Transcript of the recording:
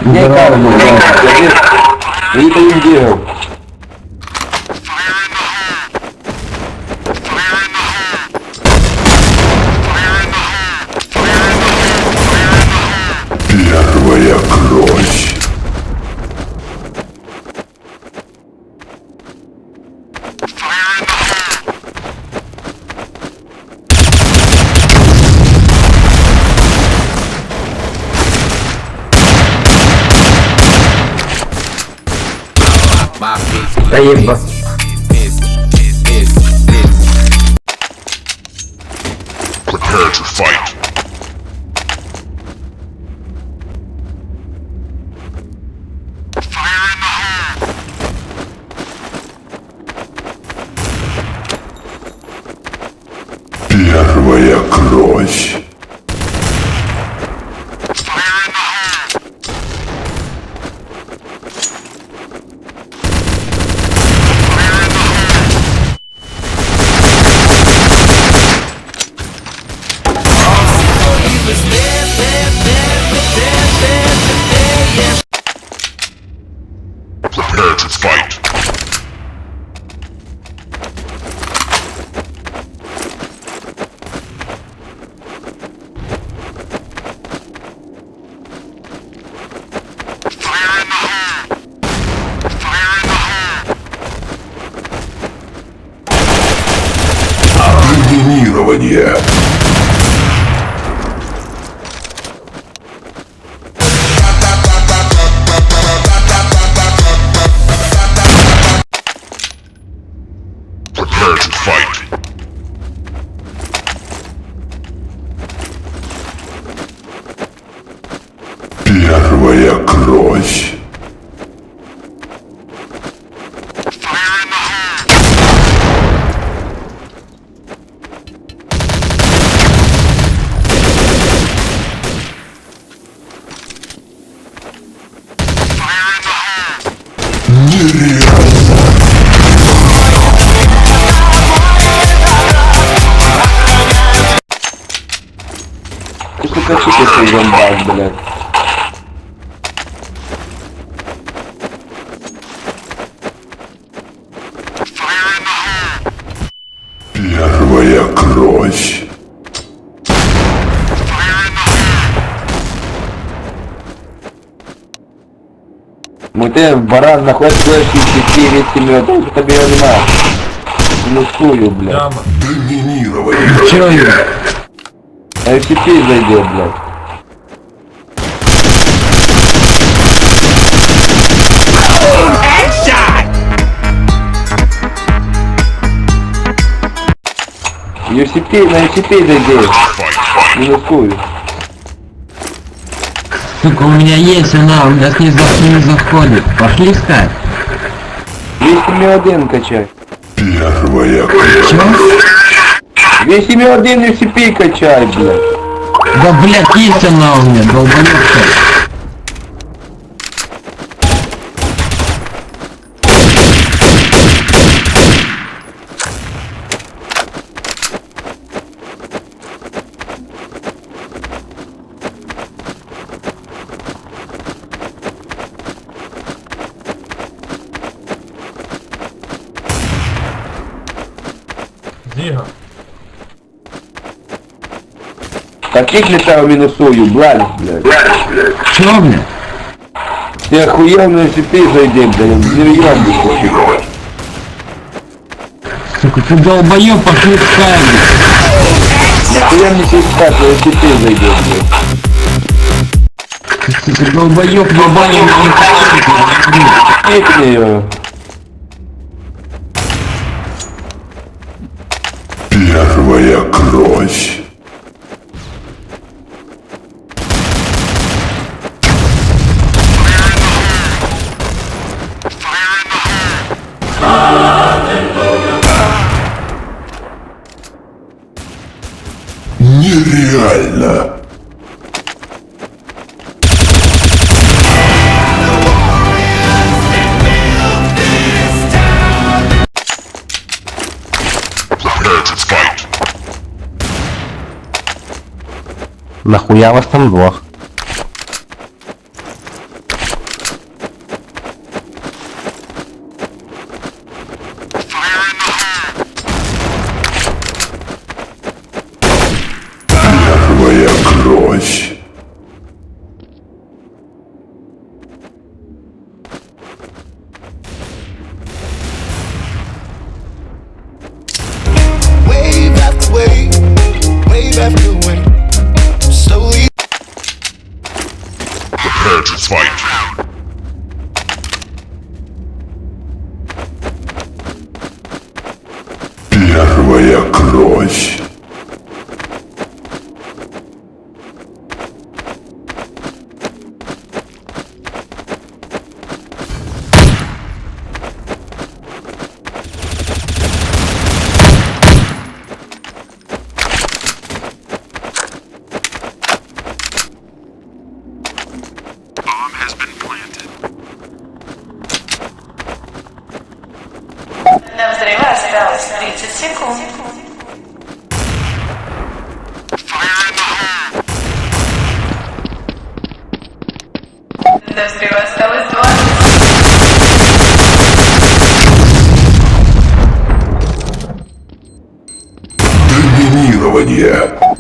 Не карну, я не делал. Первая кровь. Да еба. Prepare to fight. Первая кровь. Prepare to fight. Доминирование. Prepare to fight. Первая кровь. Нереально. Ты сука, чики ты зомбак, блядь. Первая кровь. Ти баран знаходиш флешки, весь сім'я, то тобі його нема. Мінусую, блядь. Яма. Доминирование. Чё я? FCP зайдет, блядь. UCP, на UCP зайдет. Минусую. Сука, у меня есть она, у нас не заходит. Пошли искать. 201 качай. Первая кровь. Чё? 201 UCP качай, блядь. Да блядь, есть она у меня, долбоёбка. Зіга. Каких летал минусую, блядь, блядь. Чё, блядь? Ты охуел на UCP зайди, блядь, не въебись. Сука, ты долбоёб, пошли искать, блядь. Нахуя мне искать, на UCP зайдет, блядь. Ты, сука, долбоёб, ебаный, блядь. Кикни ее. Первая кровь. Нереально. Prepare to fight. Нахуя вас там двох? Первая кровь. Wave after wave, wave after wave. Slowly Prepare to fight. Первая кровь. До взрыва осталось 30 секунд. До взрыва осталось 20. Доминирование.